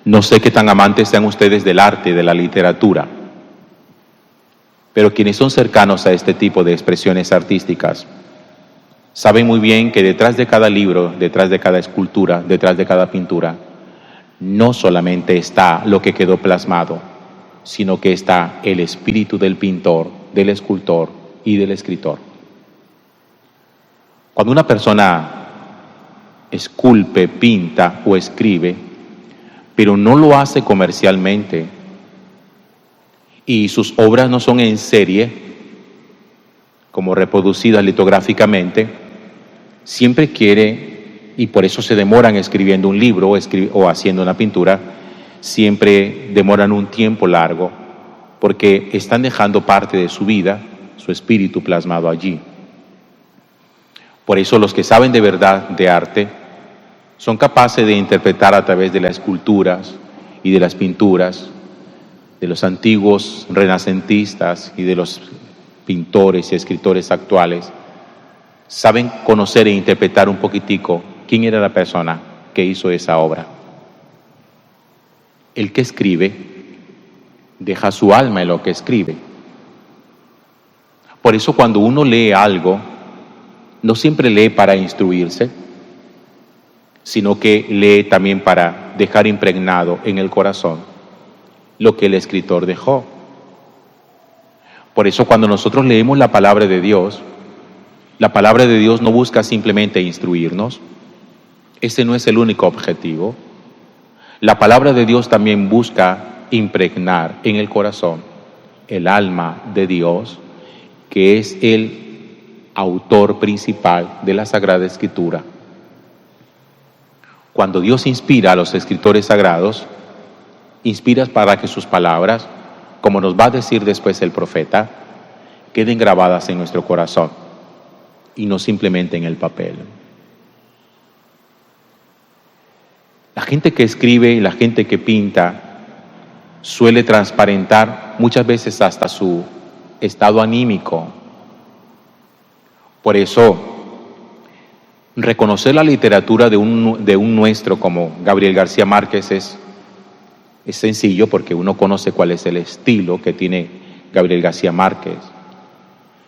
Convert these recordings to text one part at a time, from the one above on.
No sé qué tan amantes sean ustedes del arte, de la literatura, pero quienes son cercanos a este tipo de expresiones artísticas saben muy bien que detrás de cada libro, detrás de cada escultura, detrás de cada pintura, no solamente está lo que quedó plasmado, sino que está el espíritu del pintor, del escultor y del escritor. Cuando una persona esculpe, pinta o escribe, pero no lo hace comercialmente, y sus obras no son en serie, como reproducidas litográficamente, siempre quiere, y por eso se demoran escribiendo un libro o haciendo una pintura, siempre demoran un tiempo largo, porque están dejando parte de su vida, su espíritu plasmado allí. Por eso los que saben de verdad de arte son capaces de interpretar a través de las esculturas y de las pinturas de los antiguos renacentistas y de los pintores y escritores actuales, saben conocer e interpretar un poquitico quién era la persona que hizo esa obra. El que escribe deja su alma en lo que escribe. Por eso cuando uno lee algo, no siempre lee para instruirse, sino que lee también para dejar impregnado en el corazón lo que el escritor dejó. Por eso cuando nosotros leemos la palabra de Dios no busca simplemente instruirnos. Ese no es el único objetivo. La palabra de Dios también busca impregnar en el corazón el alma de Dios, que es el autor principal de la Sagrada Escritura. Cuando Dios inspira a los escritores sagrados, inspira para que sus palabras, como nos va a decir después el profeta, queden grabadas en nuestro corazón y no simplemente en el papel. La gente que escribe y la gente que pinta suele transparentar muchas veces hasta su estado anímico. Por eso, reconocer la literatura de un nuestro como Gabriel García Márquez es sencillo, porque uno conoce cuál es el estilo que tiene Gabriel García Márquez,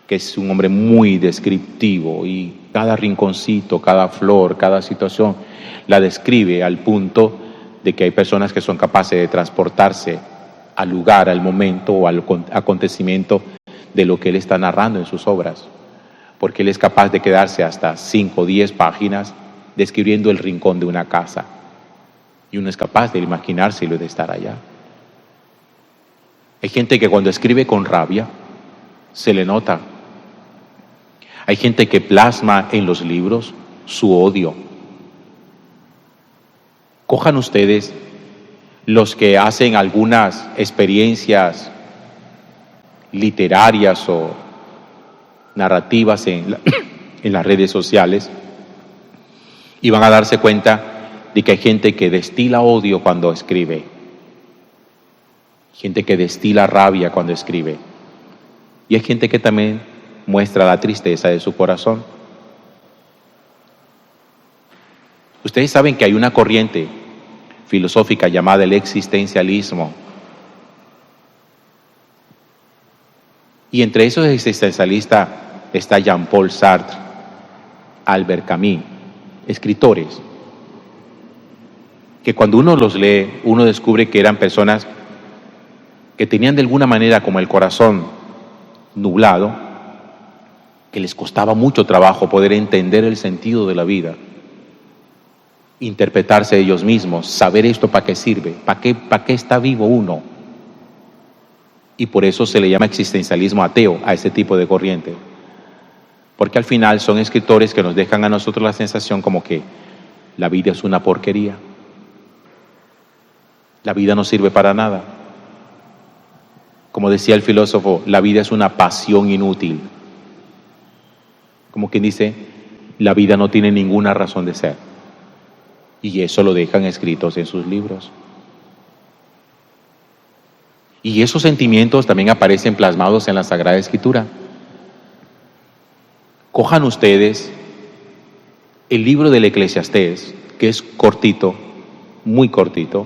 que es un hombre muy descriptivo y cada rinconcito, cada flor, cada situación la describe al punto de que hay personas que son capaces de transportarse al lugar, al momento o al acontecimiento de lo que él está narrando en sus obras, porque él es capaz de quedarse hasta 5 o 10 páginas describiendo el rincón de una casa. Y uno es capaz de imaginárselo y de estar allá. Hay gente que cuando escribe con rabia, se le nota. Hay gente que plasma en los libros su odio. Cojan ustedes los que hacen algunas experiencias literarias o narrativas en las redes sociales y van a darse cuenta de que hay gente que destila odio cuando escribe, gente que destila rabia cuando escribe, y hay gente que también muestra la tristeza de su corazón. Ustedes saben que hay una corriente filosófica llamada el existencialismo, y entre esos existencialistas está Jean-Paul Sartre, Albert Camus, escritores que cuando uno los lee, uno descubre que eran personas que tenían de alguna manera como el corazón nublado, que les costaba mucho trabajo poder entender el sentido de la vida, interpretarse ellos mismos, saber esto para qué sirve, para qué está vivo uno. Y por eso se le llama existencialismo ateo a este tipo de corriente, porque al final son escritores que nos dejan a nosotros la sensación como que la vida es una porquería. La vida no sirve para nada. Como decía el filósofo, la vida es una pasión inútil. Como quien dice, la vida no tiene ninguna razón de ser. Y eso lo dejan escritos en sus libros. Y esos sentimientos también aparecen plasmados en la Sagrada Escritura. Cojan ustedes el libro del Eclesiastés, que es cortito, muy cortito,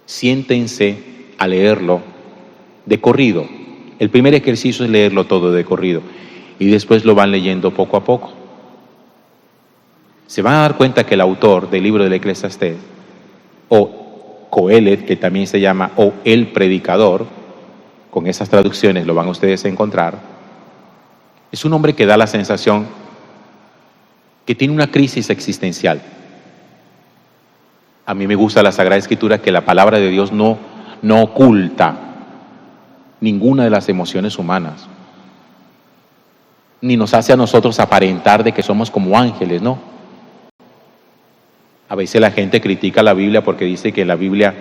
Siéntense a leerlo de corrido. El primer ejercicio es leerlo todo de corrido y después lo van leyendo poco a poco. Se van a dar cuenta que el autor del libro del Eclesiastés, o Coelet, que también se llama, o el predicador, con esas traducciones lo van ustedes a encontrar, es un hombre que da la sensación que tiene una crisis existencial. A mí me gusta la Sagrada Escritura, que la palabra de Dios no oculta ninguna de las emociones humanas, ni nos hace a nosotros aparentar de que somos como ángeles, no. A veces la gente critica la Biblia porque dice que en la Biblia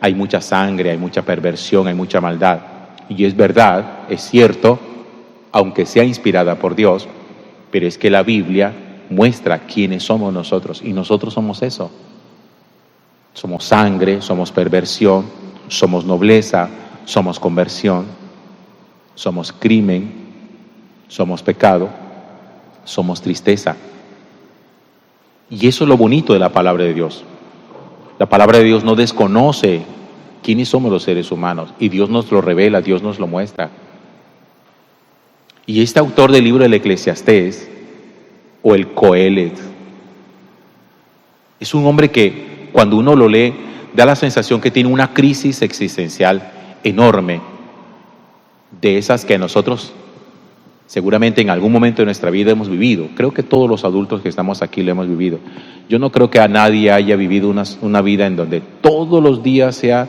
hay mucha sangre, hay mucha perversión, hay mucha maldad. Y es verdad, es cierto, aunque sea inspirada por Dios, pero es que la Biblia muestra quiénes somos nosotros, y nosotros somos eso. Somos sangre, somos perversión, somos nobleza, somos conversión, somos crimen, somos pecado, somos tristeza. Y eso es lo bonito de la palabra de Dios. La palabra de Dios no desconoce quiénes somos los seres humanos, y Dios nos lo revela, Dios nos lo muestra. Y este autor del libro del Eclesiastés, o el Coelet, es un hombre que cuando uno lo lee da la sensación que tiene una crisis existencial enorme, de esas que nosotros seguramente en algún momento de nuestra vida hemos vivido. Creo que todos los adultos que estamos aquí lo hemos vivido. Yo no creo que a nadie haya vivido una vida en donde todos los días sea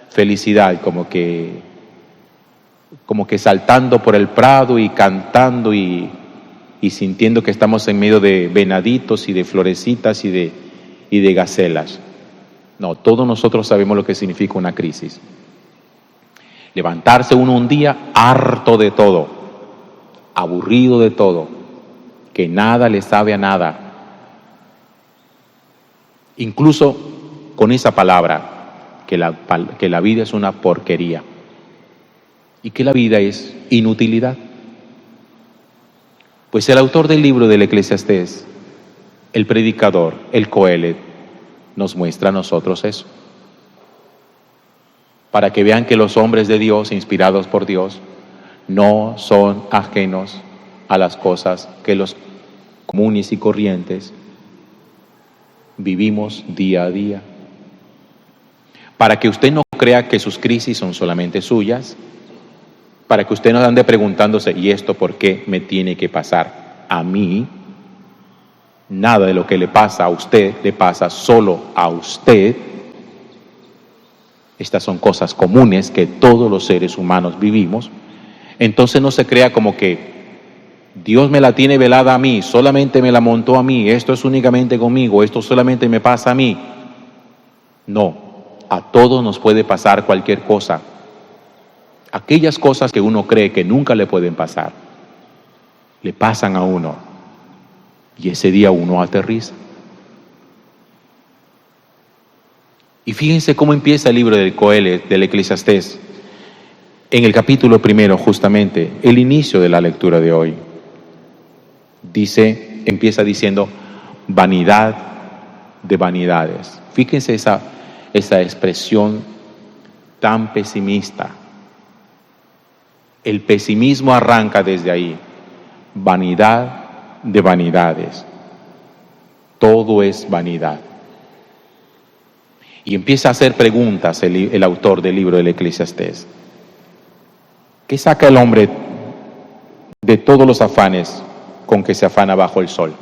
felicidad, como que saltando por el prado y cantando y sintiendo que estamos en medio de venaditos y de florecitas y de gacelas. No, todos nosotros sabemos lo que significa una crisis. Levantarse uno un día harto de todo, aburrido de todo, que nada le sabe a nada. Incluso con esa palabra, que la vida es una porquería y que la vida es inutilidad. Pues el autor del libro del Eclesiastés, el predicador, el Coelet, nos muestra a nosotros eso, para que vean que los hombres de Dios, inspirados por Dios, no son ajenos a las cosas que los comunes y corrientes vivimos día a día. Para que usted no crea que sus crisis son solamente suyas, para que usted no ande preguntándose, ¿y esto por qué me tiene que pasar a mí? Nada de lo que le pasa a usted le pasa solo a usted. Estas son cosas comunes que todos los seres humanos vivimos. Entonces no se crea como que Dios me la tiene velada a mí, solamente me la montó a mí, esto es únicamente conmigo, esto solamente me pasa a mí. No, a todos nos puede pasar cualquier cosa. Aquellas cosas que uno cree que nunca le pueden pasar, le pasan a uno. Y ese día uno aterriza. Y fíjense cómo empieza el libro del Coelet, del Eclesiastés, en el capítulo 1, justamente, el inicio de la lectura de hoy. Empieza diciendo, vanidad de vanidades. Fíjense esa expresión tan pesimista. El pesimismo arranca desde ahí. Vanidad de vanidades. Todo es vanidad. Y empieza a hacer preguntas el autor del libro del Eclesiastés. ¿Qué saca el hombre de todos los afanes con que se afana bajo el sol?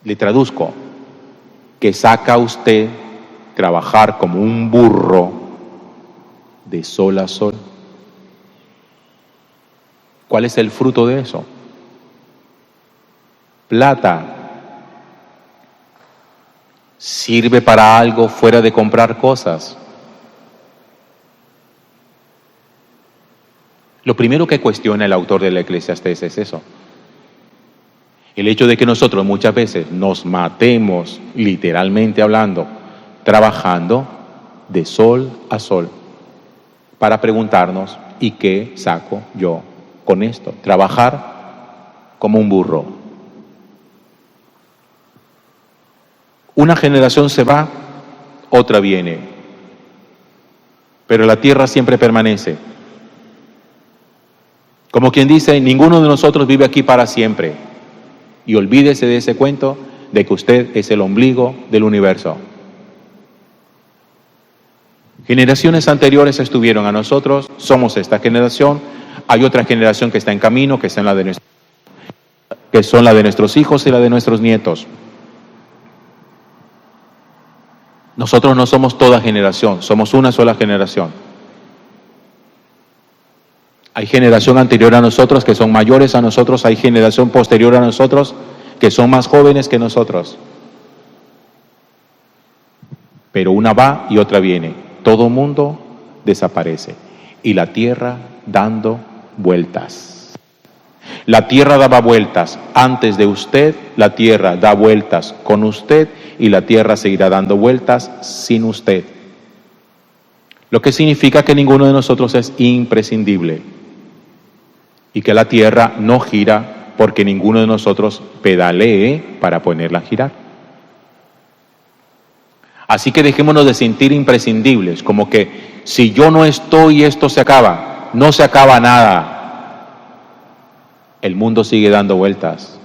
Le traduzco, ¿qué saca usted trabajar como un burro de sol a sol? ¿Cuál es el fruto de eso? Plata. ¿Sirve para algo fuera de comprar cosas? Lo primero que cuestiona el autor del Eclesiastés es eso. El hecho de que nosotros muchas veces nos matemos, literalmente hablando, trabajando de sol a sol, para preguntarnos, ¿y qué saco yo con esto? Trabajar como un burro. Una generación se va, otra viene. Pero la tierra siempre permanece. Como quien dice, ninguno de nosotros vive aquí para siempre. Y olvídese de ese cuento de que usted es el ombligo del universo. Generaciones anteriores estuvieron a nosotros, somos esta generación, hay otra generación que está en camino, que son la de nuestros hijos y la de nuestros nietos. Nosotros no somos toda generación, somos una sola generación. Hay generación anterior a nosotros que son mayores a nosotros, hay generación posterior a nosotros que son más jóvenes que nosotros. Pero una va y otra viene. Todo mundo desaparece. Y la tierra dando vueltas. La tierra daba vueltas antes de usted, la tierra da vueltas con usted y la tierra seguirá dando vueltas sin usted. Lo que significa que ninguno de nosotros es imprescindible y que la tierra no gira porque ninguno de nosotros pedalee para ponerla a girar. Así que dejémonos de sentir imprescindibles, como que si yo no estoy esto se acaba. No se acaba nada. El mundo sigue dando vueltas.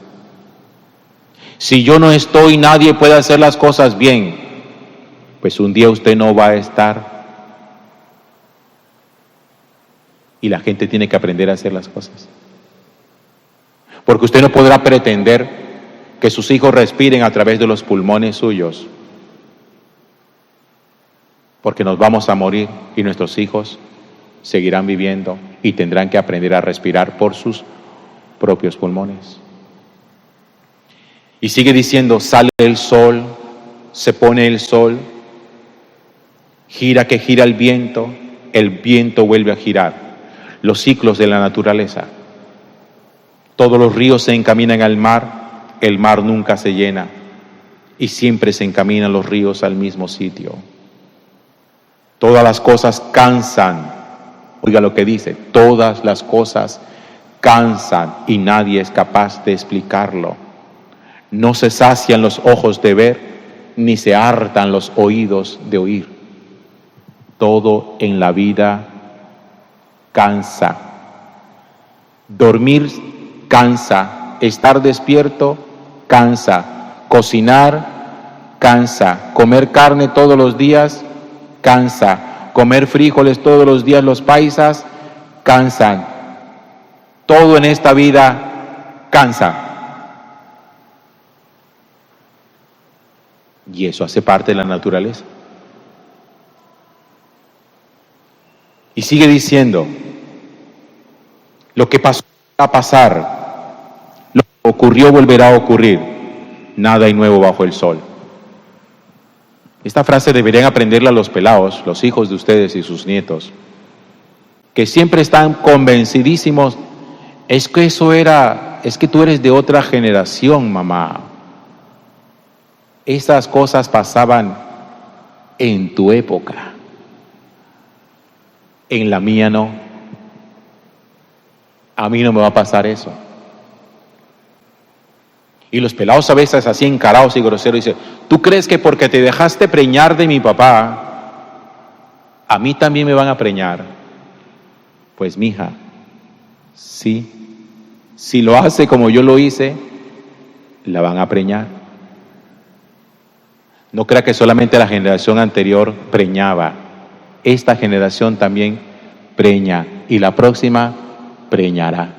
Si yo no estoy, nadie puede hacer las cosas bien. Pues un día usted no va a estar. Y la gente tiene que aprender a hacer las cosas. Porque usted no podrá pretender que sus hijos respiren a través de los pulmones suyos. Porque nos vamos a morir y nuestros hijos seguirán viviendo y tendrán que aprender a respirar por sus propios pulmones. Y sigue diciendo, sale el sol, se pone el sol, gira que gira el viento vuelve a girar. Los ciclos de la naturaleza. Todos los ríos se encaminan al mar, el mar nunca se llena y siempre se encaminan los ríos al mismo sitio. Todas las cosas cansan. Oiga lo que dice, todas las cosas cansan y nadie es capaz de explicarlo. No se sacian los ojos de ver, ni se hartan los oídos de oír. Todo en la vida cansa. Dormir cansa, estar despierto cansa, cocinar cansa, comer carne todos los días cansa, comer frijoles todos los días los paisas cansan. Todo en esta vida cansa. Y eso hace parte de la naturaleza. Y sigue diciendo, lo que pasó va a pasar, lo que ocurrió volverá a ocurrir, nada hay nuevo bajo el sol. Esta frase deberían aprenderla los pelados, los hijos de ustedes y sus nietos, que siempre están convencidísimos, es que tú eres de otra generación, mamá. Esas cosas pasaban en tu época, en la mía no. A mí no me va a pasar eso. Y los pelados a veces así encarados y groseros dicen, ¿tú crees que porque te dejaste preñar de mi papá, a mí también me van a preñar? Pues mija, sí, si lo hace como yo lo hice, la van a preñar. No crea que solamente la generación anterior preñaba, esta generación también preña y la próxima preñará.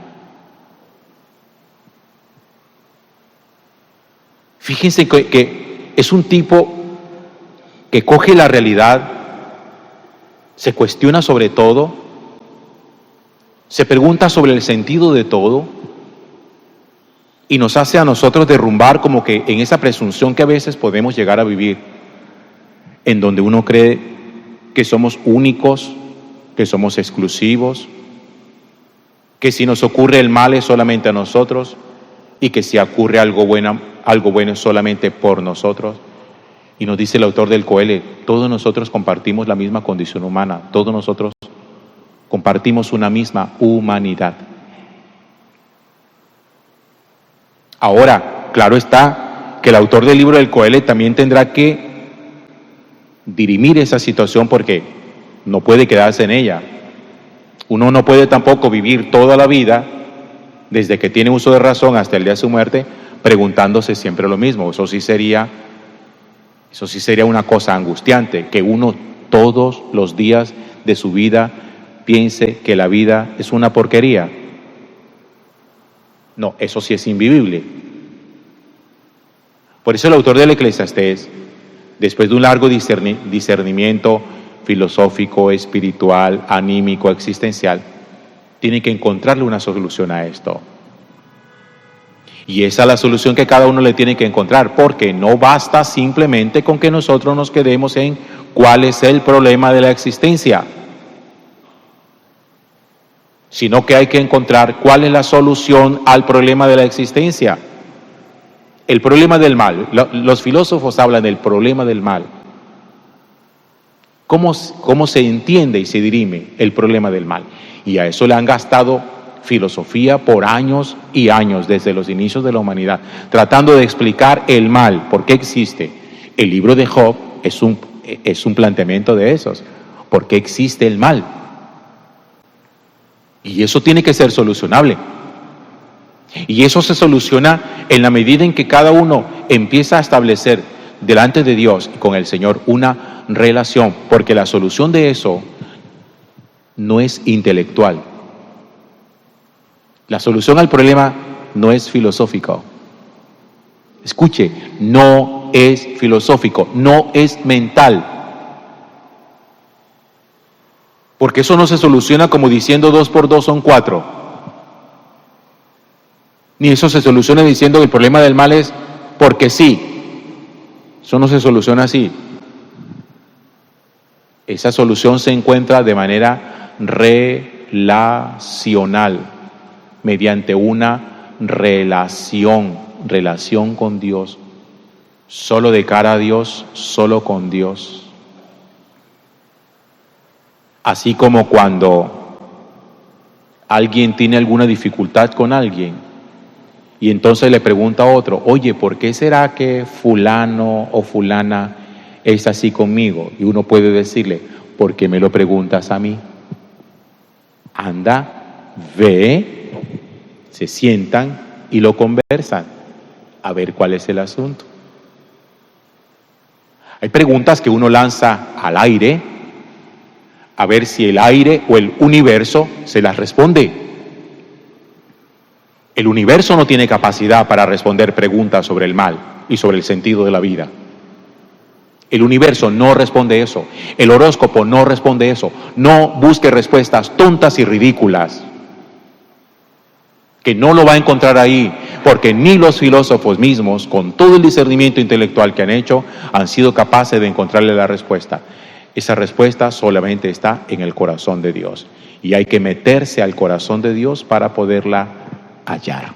Fíjense que es un tipo que coge la realidad, se cuestiona sobre todo, se pregunta sobre el sentido de todo y nos hace a nosotros derrumbar como que en esa presunción que a veces podemos llegar a vivir, en donde uno cree que somos únicos, que somos exclusivos, que si nos ocurre el mal es solamente a nosotros y que si ocurre algo bueno es solamente por nosotros. Y nos dice el autor del Coelho, todos nosotros compartimos la misma condición humana, todos nosotros compartimos una misma humanidad. Ahora, claro está que el autor del libro del Coelho también tendrá que dirimir esa situación porque no puede quedarse en ella. Uno no puede tampoco vivir toda la vida, desde que tiene uso de razón hasta el día de su muerte, preguntándose siempre lo mismo. Eso sí sería una cosa angustiante, que uno todos los días de su vida piense que la vida es una porquería. No, eso sí es invivible. Por eso el autor del Eclesiastés, después de un largo discernimiento filosófico, espiritual, anímico, existencial, tiene que encontrarle una solución a esto. Y esa es la solución que cada uno le tiene que encontrar, porque no basta simplemente con que nosotros nos quedemos en cuál es el problema de la existencia, sino que hay que encontrar cuál es la solución al problema de la existencia. El problema del mal. Los filósofos hablan del problema del mal. ¿Cómo se entiende y se dirime el problema del mal? Y a eso le han gastado filosofía por años y años, desde los inicios de la humanidad, tratando de explicar el mal, por qué existe. El libro de Job es un planteamiento de esos. ¿Por qué existe el mal? Y eso tiene que ser solucionable. Y eso se soluciona en la medida en que cada uno empieza a establecer delante de Dios y con el Señor una relación, porque la solución de eso no es intelectual. La solución al problema no es filosófico. Escuche, no es filosófico, no es mental. Porque eso no se soluciona como diciendo 2 por 2 son 4. Ni eso se soluciona diciendo que el problema del mal es porque sí. Eso no se soluciona así. Esa solución se encuentra de manera relacional, mediante una relación con Dios, solo de cara a Dios, solo con Dios. Así como cuando alguien tiene alguna dificultad con alguien, y entonces le pregunta a otro, oye, ¿por qué será que fulano o fulana es así conmigo? Y uno puede decirle, ¿por qué me lo preguntas a mí? Anda, ve, se sientan y lo conversan, a ver cuál es el asunto. Hay preguntas que uno lanza al aire, a ver si el aire o el universo se las responde. El universo no tiene capacidad para responder preguntas sobre el mal y sobre el sentido de la vida. El universo no responde eso. El horóscopo no responde eso. No busque respuestas tontas y ridículas, que no lo va a encontrar ahí, porque ni los filósofos mismos, con todo el discernimiento intelectual que han hecho, han sido capaces de encontrarle la respuesta. Esa respuesta solamente está en el corazón de Dios. Y hay que meterse al corazón de Dios para poderla hallar.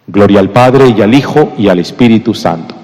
Gloria al Padre y al Hijo y al Espíritu Santo.